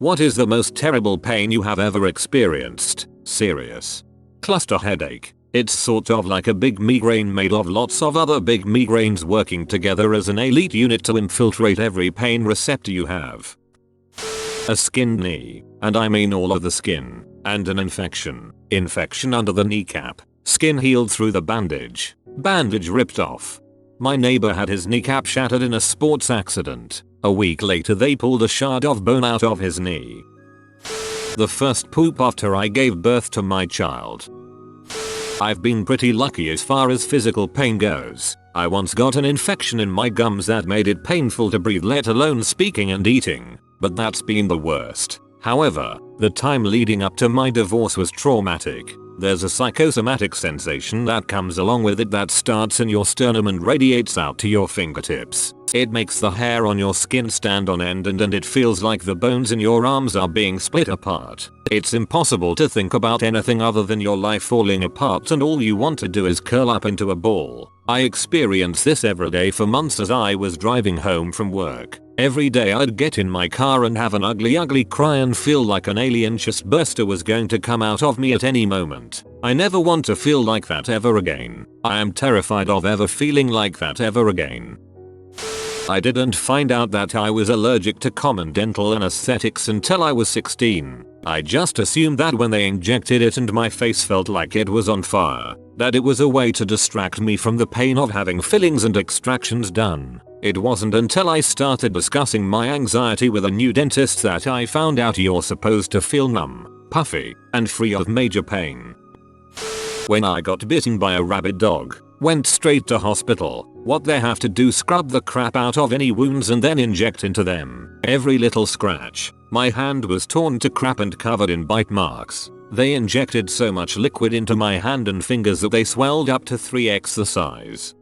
What is the most terrible pain you have ever experienced? Serious. Cluster headache. It's sort of like a big migraine made of lots of other big migraines working together as an elite unit to infiltrate every pain receptor you have. A skinned knee, and I mean all of the skin, and an infection. Infection under the kneecap. Skin healed through the bandage. Bandage ripped off. My neighbor had his kneecap shattered in a sports accident. A week later they pulled a shard of bone out of his knee. The first poop after I gave birth to my child. I've been pretty lucky as far as physical pain goes. I once got an infection in my gums that made it painful to breathe, let alone speaking and eating. But that's been the worst. However, the time leading up to my divorce was traumatic. There's a psychosomatic sensation that comes along with it that starts in your sternum and radiates out to your fingertips. It makes the hair on your skin stand on end and it feels like the bones in your arms are being split apart. It's impossible to think about anything other than your life falling apart and all you want to do is curl up into a ball. I experienced this every day for months as I was driving home from work. Every day I'd get in my car and have an ugly cry and feel like an alien chest burster was going to come out of me at any moment. I never want to feel like that ever again. I am terrified of ever feeling like that ever again. I didn't find out that I was allergic to common dental anesthetics until I was 16. I just assumed that when they injected it and my face felt like it was on fire, that it was a way to distract me from the pain of having fillings and extractions done. It wasn't until I started discussing my anxiety with a new dentist that I found out you're supposed to feel numb, puffy, and free of major pain. When I got bitten by a rabid dog, went straight to hospital. What they have to do, scrub the crap out of any wounds and then inject into them. Every little scratch. My hand was torn to crap and covered in bite marks. They injected so much liquid into my hand and fingers that they swelled up to 3x the size.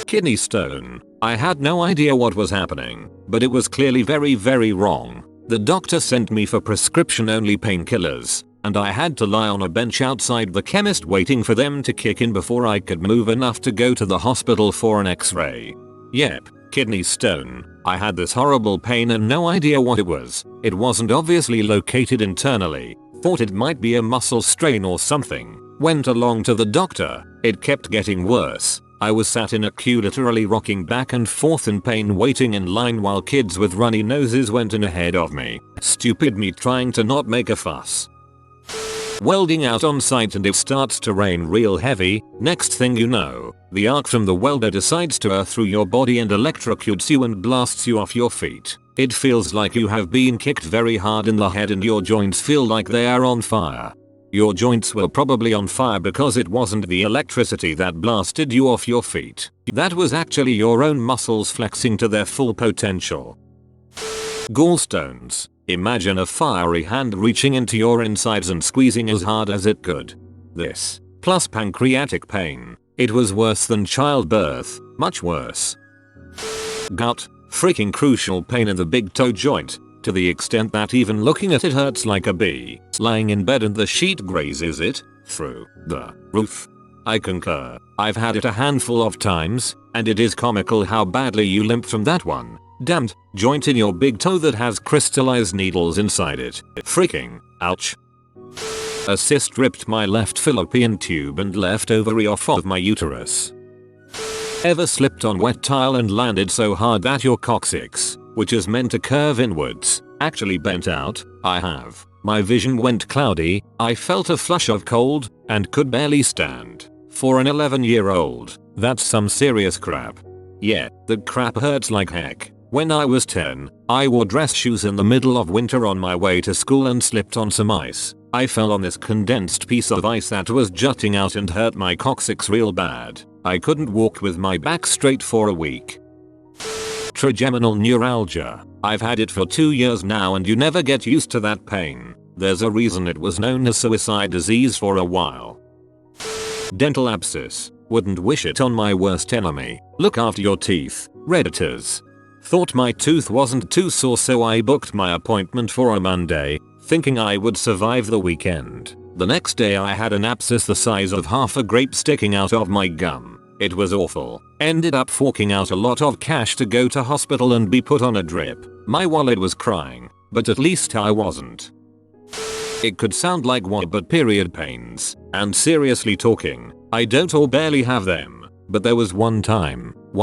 Kidney stone. I had no idea what was happening, but it was clearly very wrong. The doctor sent me for prescription only painkillers, and I had to lie on a bench outside the chemist waiting for them to kick in before I could move enough to go to the hospital for an x-ray. Yep, kidney stone. I had this horrible pain and no idea what it was. It wasn't obviously located internally. Thought it might be a muscle strain or something. Went along to the doctor. It kept getting worse. I was sat in a queue literally rocking back and forth in pain waiting in line while kids with runny noses went in ahead of me. Stupid me trying to not make a fuss. Welding out on site and it starts to rain real heavy. Next thing you know, the arc from the welder decides to through your body and electrocutes you and blasts you off your feet. It feels like you have been kicked very hard in the head and your joints feel like they are on fire. Your joints were probably on fire because it wasn't the electricity that blasted you off your feet. That was actually your own muscles flexing to their full potential. Gallstones. Imagine a fiery hand reaching into your insides and squeezing as hard as it could. This, plus pancreatic pain. It was worse than childbirth, much worse. Gut. Freaking crucial pain in the big toe joint. To the extent that even looking at it hurts like a bee. Lying in bed and the sheet grazes it through the roof. I concur. I've had it a handful of times, and it is comical how badly you limp from that one. Damned joint in your big toe that has crystallized needles inside it. Freaking ouch. A cyst ripped my left fallopian tube and left ovary off of my uterus. Ever slipped on wet tile and landed so hard that your coccyx, which is meant to curve inwards, actually bent out? I have. My vision went cloudy, I felt a flush of cold, and could barely stand. For an 11-year-old, that's some serious crap. Yeah, the crap hurts like heck. When I was 10, I wore dress shoes in the middle of winter on my way to school and slipped on some ice. I fell on this condensed piece of ice that was jutting out and hurt my coccyx real bad. I couldn't walk with my back straight for a week. Trigeminal neuralgia. I've had it for 2 years now and you never get used to that pain. There's a reason it was known as suicide disease for a while. Dental abscess. Wouldn't wish it on my worst enemy. Look after your teeth, Redditors. Thought my tooth wasn't too sore so I booked my appointment for a Monday, thinking I would survive the weekend. The next day I had an abscess the size of half a grape sticking out of my gum. It was awful. Ended up forking out a lot of cash to go to hospital and be put on a drip. My wallet was crying. but at least I wasn't. It could sound like what, but period pains, and seriously talking, I don't or barely have them, but there was one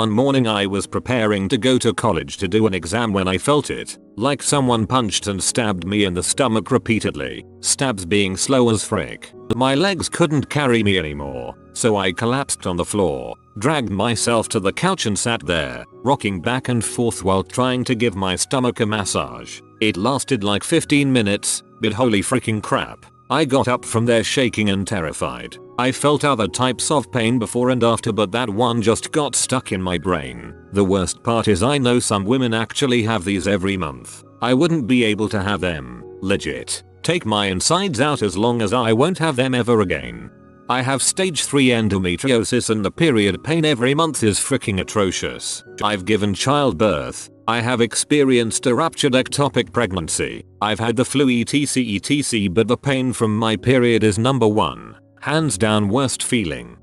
morning I was preparing to go to college to do an exam when I felt it, like someone punched and stabbed me in the stomach repeatedly, stabs being slow as frick. My legs couldn't carry me anymore, so I collapsed on the floor, dragged myself to the couch and sat there, rocking back and forth while trying to give my stomach a massage. It lasted like 15 minutes, but holy freaking crap. I got up from there shaking and terrified. I felt other types of pain before and after, but that one just got stuck in my brain. The worst part is I know some women actually have these every month. I wouldn't be able to have them, legit. Take my insides out as long as I won't have them ever again. I have stage 3 endometriosis and the period pain every month is freaking atrocious. I've given childbirth. I have experienced a ruptured ectopic pregnancy. I've had the flu etc, but the pain from my period is number 1. Hands down worst feeling.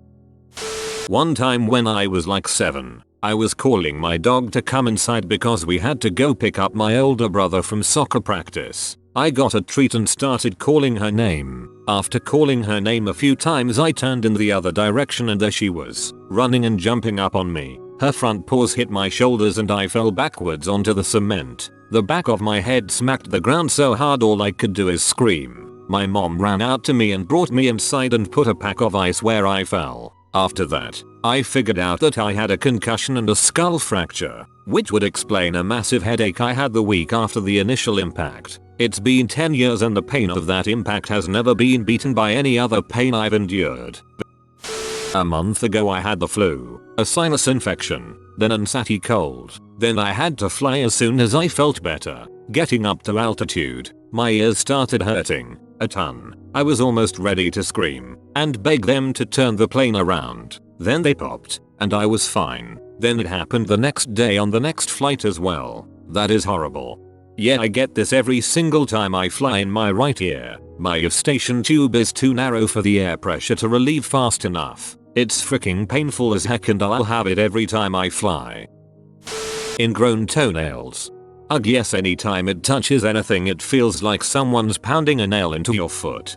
One time when I was like 7, I was calling my dog to come inside because we had to go pick up my older brother from soccer practice. I got a treat and started calling her name. After calling her name a few times, I turned in the other direction and there she was, running and jumping up on me. Her front paws hit my shoulders and I fell backwards onto the cement. The back of my head smacked the ground so hard all I could do is scream. My mom ran out to me and brought me inside and put a pack of ice where I fell. After that, I figured out that I had a concussion and a skull fracture, which would explain a massive headache I had the week after the initial impact. It's been 10 years and the pain of that impact has never been beaten by any other pain I've endured. A month ago I had the flu, a sinus infection, then an ansati cold. Then I had to fly as soon as I felt better. Getting up to altitude, my ears started hurting a ton. I was almost ready to scream and beg them to turn the plane around. Then they popped and I was fine. Then it happened the next day on the next flight as well. That is horrible. Yeah, I get this every single time I fly in my right ear. My eustachian tube is too narrow for the air pressure to relieve fast enough. It's freaking painful as heck and I'll have it every time I fly. Ingrown toenails. Ugh, yes, anytime it touches anything it feels like someone's pounding a nail into your foot.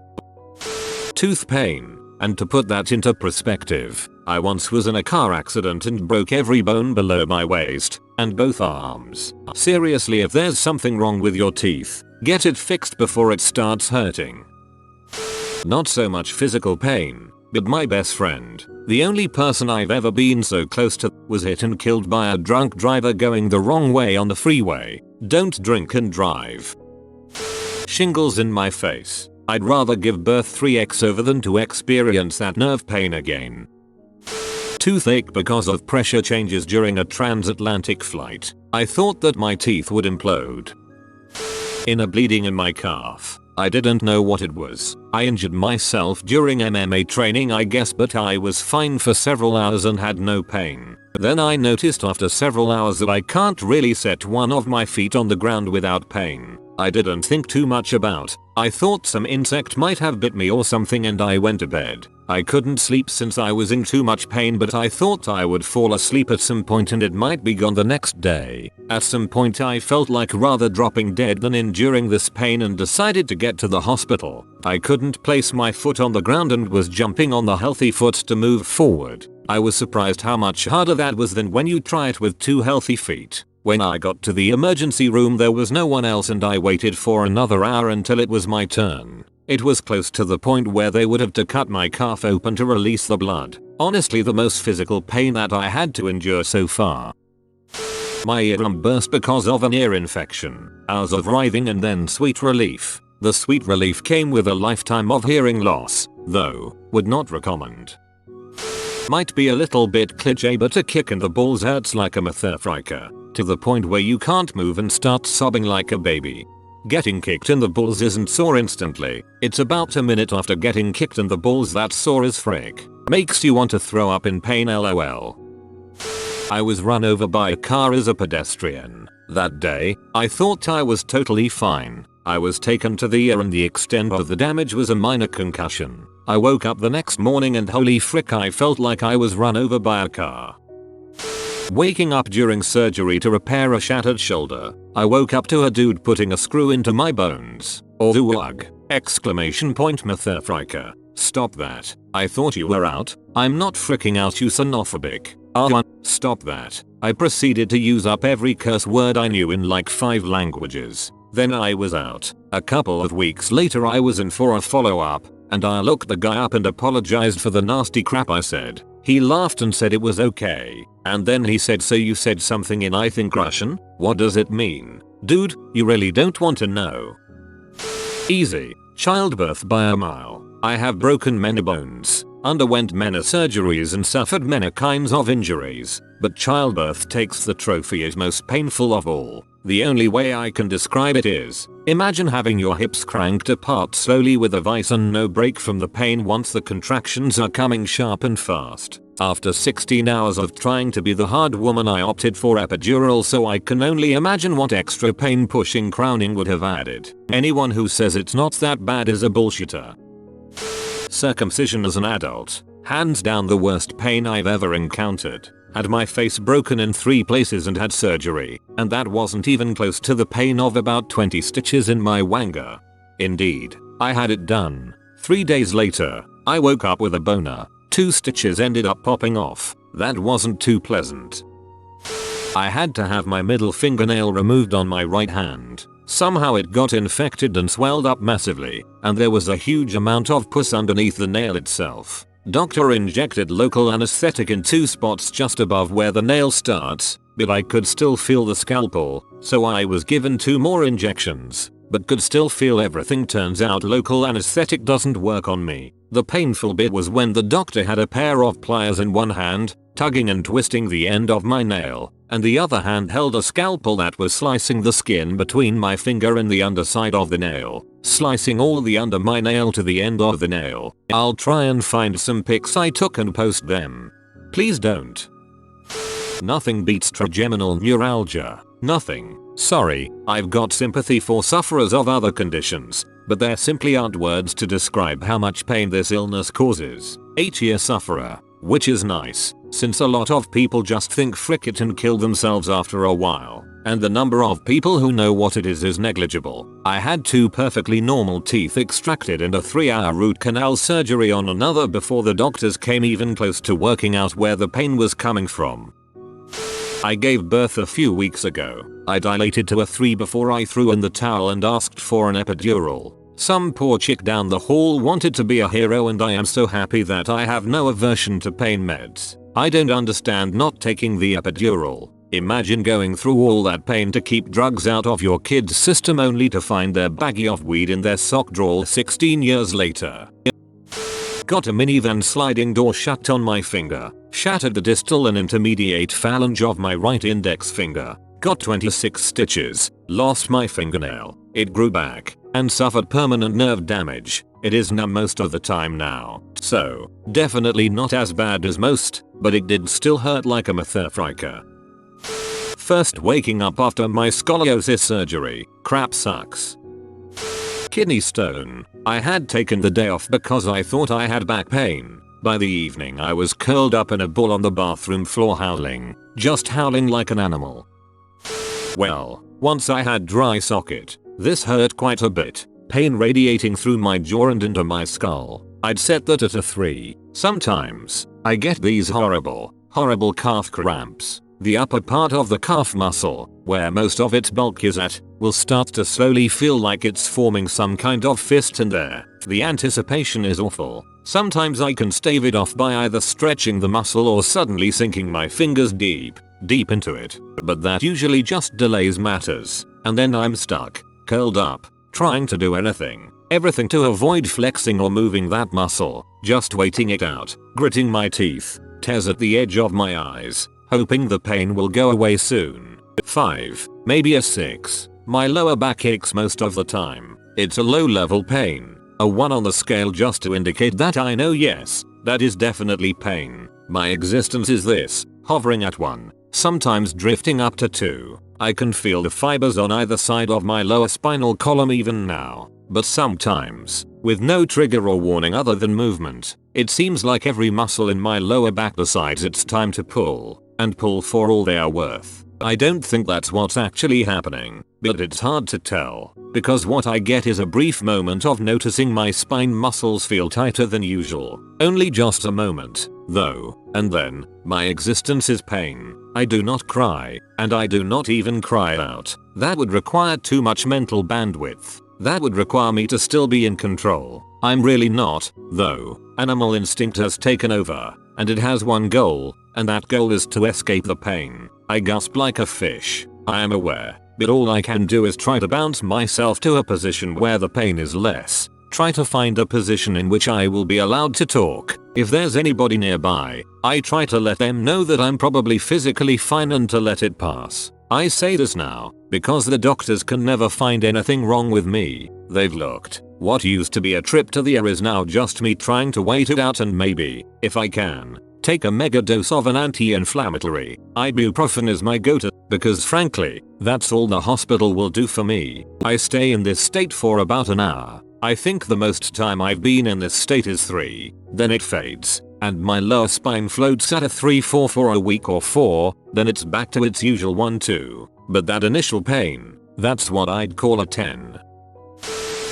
Tooth pain. And to put that into perspective, I once was in a car accident and broke every bone below my waist and both arms. Seriously, if there's something wrong with your teeth, get it fixed before it starts hurting. Not so much physical pain, but my best friend, the only person I've ever been so close to, was hit and killed by a drunk driver going the wrong way on the freeway. Don't drink and drive. Shingles in my face. I'd rather give birth 3x over than to experience that nerve pain again. Toothache because of pressure changes during a transatlantic flight. I thought that my teeth would implode. Inner bleeding in my calf. I didn't know what it was. I injured myself during MMA training I guess, but I was fine for several hours and had no pain. Then I noticed after several hours that I can't really set one of my feet on the ground without pain. I didn't think too much about. I thought some insect might have bit me or something and I went to bed. I couldn't sleep since I was in too much pain, but I thought I would fall asleep at some point and it might be gone the next day. At some point I felt like rather dropping dead than enduring this pain and decided to get to the hospital. I couldn't place my foot on the ground and was jumping on the healthy foot to move forward. I was surprised how much harder that was than when you try it with 2 healthy feet. When I got to the emergency room there was no one else and I waited for another hour until it was my turn. It was close to the point where they would have to cut my calf open to release the blood. Honestly, the most physical pain that I had to endure so far. My eardrum burst because of an ear infection. Hours of writhing and then sweet relief. The sweet relief came with a lifetime of hearing loss, though, would not recommend. Might be a little bit cliche, but a kick in the balls hurts like a motherfucker, to the point where you can't move and start sobbing like a baby. Getting kicked in the balls isn't sore instantly. It's about a minute after getting kicked in the balls that's sore as frick. Makes you want to throw up in pain, lol. I was run over by a car as a pedestrian. That day, I thought I was totally fine. I was taken to the ER and the extent of the damage was a minor concussion. I woke up the next morning and holy frick, I felt like I was run over by a car. Waking up during surgery to repair a shattered shoulder. I woke up to a dude putting a screw into my bones. Ugh! Exclamation point Motherfriker. Stop that. I thought you were out. I'm not freaking out, you xenophobic. Stop that. I proceeded to use up every curse word I knew in like 5 languages. Then I was out. A couple of weeks later I was in for a follow-up, and I looked the guy up and apologized for the nasty crap I said. He laughed and said it was okay. And then he said, so you said something in I think Russian? What does it mean? Dude, you really don't want to know. Easy. Childbirth by a mile. I have broken many bones, underwent many surgeries and suffered many kinds of injuries, but childbirth takes the trophy as most painful of all. The only way I can describe it is, imagine having your hips cranked apart slowly with a vice and no break from the pain once the contractions are coming sharp and fast. After 16 hours of trying to be the hard woman, I opted for epidural, so I can only imagine what extra pain pushing crowning would have added. Anyone who says it's not that bad is a bullshitter. Circumcision as an adult. Hands down the worst pain I've ever encountered. Had my face broken in 3 places and had surgery, and that wasn't even close to the pain of about 20 stitches in my wanga. Indeed, I had it done. 3 days later, I woke up with a boner. 2 stitches ended up popping off. That wasn't too pleasant. I had to have my middle fingernail removed on my right hand. Somehow it got infected and swelled up massively, and there was a huge amount of pus underneath the nail itself. Doctor injected local anesthetic in 2 spots just above where the nail starts, but I could still feel the scalpel, so I was given 2 more injections, but could still feel everything. Turns out local anesthetic doesn't work on me. The painful bit was when the doctor had a pair of pliers in one hand, tugging and twisting the end of my nail, and the other hand held a scalpel that was slicing the skin between my finger and the underside of the nail, slicing all the under my nail to the end of the nail. I'll try and find some pics I took and post them. Please don't. Nothing beats trigeminal neuralgia. Nothing. Sorry, I've got sympathy for sufferers of other conditions, but there simply aren't words to describe how much pain this illness causes. 8-year sufferer. Which is nice, since a lot of people just think frick it and kill themselves after a while, and the number of people who know what it is negligible. I had 2 perfectly normal teeth extracted and a 3-hour root canal surgery on another before the doctors came even close to working out where the pain was coming from. I gave birth a few weeks ago. I dilated to a 3 before I threw in the towel and asked for an epidural. Some poor chick down the hall wanted to be a hero, and I am so happy that I have no aversion to pain meds. I don't understand not taking the epidural. Imagine going through all that pain to keep drugs out of your kid's system only to find their baggie of weed in their sock drawer 16 years later. Got a minivan sliding door shut on my finger. Shattered the distal and intermediate phalange of my right index finger. Got 26 stitches. Lost my fingernail. It grew back and suffered permanent nerve damage. It is numb most of the time now. So, definitely not as bad as most, but it did still hurt like a motherfriker. First waking up after my scoliosis surgery. Crap sucks. Kidney stone. I had taken the day off because I thought I had back pain. By the evening I was curled up in a ball on the bathroom floor howling. Just howling like an animal. Well, once I had dry socket. This hurt quite a bit. Pain radiating through my jaw and into my skull. I'd set that at a 3. Sometimes, I get these horrible calf cramps. The upper part of the calf muscle, where most of its bulk is at, will start to slowly feel like it's forming some kind of fist in there. The anticipation is awful. Sometimes I can stave it off by either stretching the muscle or suddenly sinking my fingers deep into it. But that usually just delays matters. And then I'm stuck, curled up, trying to do everything to avoid flexing or moving that muscle, just waiting it out, gritting my teeth, tears at the edge of my eyes, hoping the pain will go away soon. 5, maybe a 6. My lower back aches most of the time. It's a low level pain, a 1 on the scale just to indicate that I know yes, that is definitely pain. My existence is this, hovering at 1, sometimes drifting up to 2. I can feel the fibers on either side of my lower spinal column even now, but sometimes, with no trigger or warning other than movement, it seems like every muscle in my lower back decides it's time to pull. and pull for all they are worth. I don't think that's what's actually happening, but it's hard to tell, because what I get is a brief moment of noticing my spine muscles feel tighter than usual. Only just a moment, though, and then, my existence is pain. I do not cry, and I do not even cry out. That would require too much mental bandwidth. That would require me to still be in control. I'm really not, though. Animal instinct has taken over, and it has one goal, and that goal is to escape the pain. I gasp like a fish. I am aware, but all I can do is try to bounce myself to a position where the pain is less. Try to find a position in which I will be allowed to talk. If there's anybody nearby, I try to let them know that I'm probably physically fine and to let it pass. I say this now, because the doctors can never find anything wrong with me. They've looked. What used to be a trip to the ER is now just me trying to wait it out and maybe, if I can, take a mega dose of an anti-inflammatory. Ibuprofen is my go-to, because frankly, that's all the hospital will do for me. I stay in this state for about an hour. I think the most time I've been in this state is 3. Then it fades, and my lower spine floats at a 3-4 for a week or 4, then it's back to its usual 1-2. But that initial pain, that's what I'd call a 10.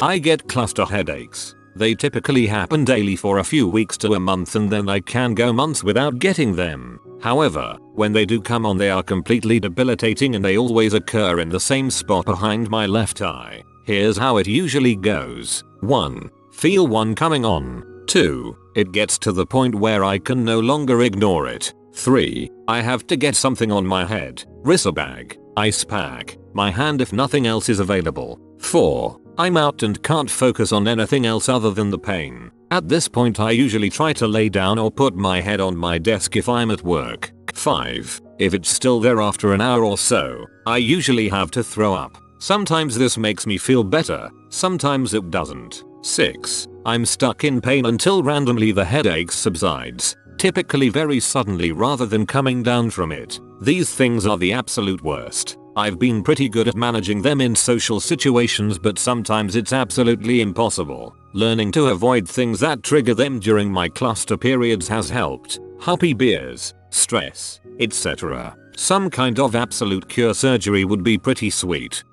I get cluster headaches. They typically happen daily for a few weeks to a month, and then I can go months without getting them. However, when they do come on, they are completely debilitating, and they always occur in the same spot behind my left eye. Here's how it usually goes. 1. Feel one coming on. 2. It gets to the point where I can no longer ignore it. 3. I have to get something on my head. Wrist bag, ice pack, my hand if nothing else is available. 4. I'm out and can't focus on anything else other than the pain. At this point I usually try to lay down or put my head on my desk if I'm at work. 5. If it's still there after an hour or so, I usually have to throw up. Sometimes this makes me feel better, sometimes it doesn't. 6. I'm stuck in pain until randomly the headache subsides, typically very suddenly rather than coming down from it. These things are the absolute worst. I've been pretty good at managing them in social situations, but sometimes it's absolutely impossible. Learning to avoid things that trigger them during my cluster periods has helped. Happy beers, stress, etc. Some kind of absolute cure surgery would be pretty sweet.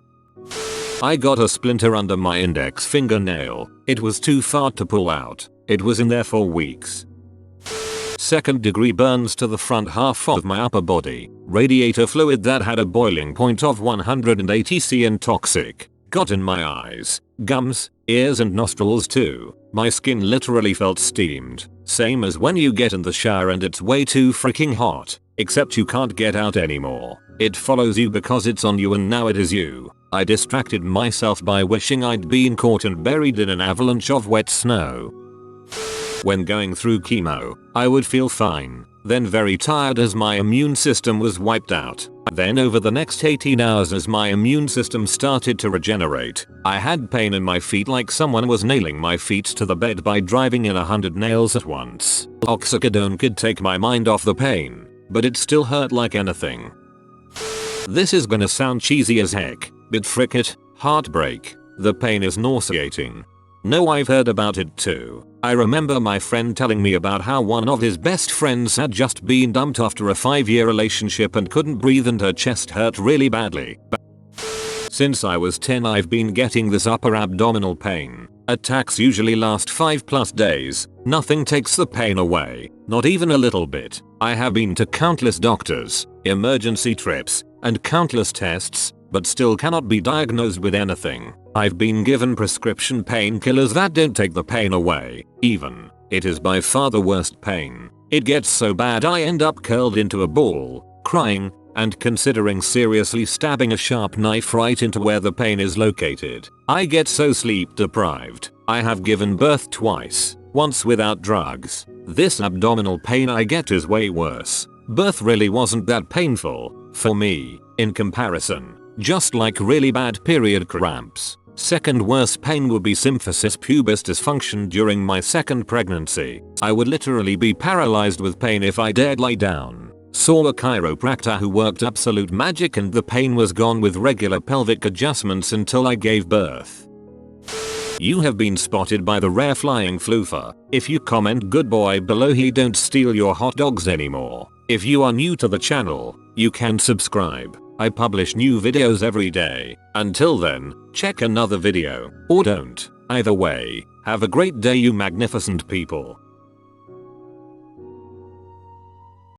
I got a splinter under my index fingernail. It was too far to pull out. It was in there for weeks. Second-degree burns to the front half of my upper body. Radiator fluid that had a boiling point of 180 C and toxic. Got in my eyes, gums, ears and nostrils too. My skin literally felt steamed. Same as when you get in the shower and it's way too freaking hot. Except you can't get out anymore. It follows you because it's on you, and now it is you. I distracted myself by wishing I'd been caught and buried in an avalanche of wet snow. When going through chemo, I would feel fine, then very tired as my immune system was wiped out. Then over the next 18 hours as my immune system started to regenerate, I had pain in my feet like someone was nailing my feet to the bed by driving in 100 nails at once. Oxycodone could take my mind off the pain, but it still hurt like anything. This is gonna sound cheesy as heck, but frick it, heartbreak. The pain is nauseating. No, I've heard about it too. I remember my friend telling me about how one of his best friends had just been dumped after a 5-year relationship and couldn't breathe and her chest hurt really badly. Since I was 10 I've been getting this upper abdominal pain. Attacks usually last 5+ days. Nothing takes the pain away, not even a little bit. I have been to countless doctors, emergency trips, and countless tests, but still cannot be diagnosed with anything. I've been given prescription painkillers that don't take the pain away, even. It is by far the worst pain. It gets so bad I end up curled into a ball, crying, and considering seriously stabbing a sharp knife right into where the pain is located. I get so sleep deprived. I have given birth twice, once without drugs. This abdominal pain I get is way worse. Birth really wasn't that painful, for me, in comparison. Just like really bad period cramps. Second worst pain would be symphysis pubis dysfunction during my second pregnancy. I would literally be paralyzed with pain if I dared lie down. Saw a chiropractor who worked absolute magic and the pain was gone with regular pelvic adjustments until I gave birth. You have been spotted by the rare flying floofer. If you comment good boy below, he don't steal your hot dogs anymore. If you are new to the channel, you can subscribe. I publish new videos every day. Until then, check another video, or don't. Either way, have a great day you magnificent people.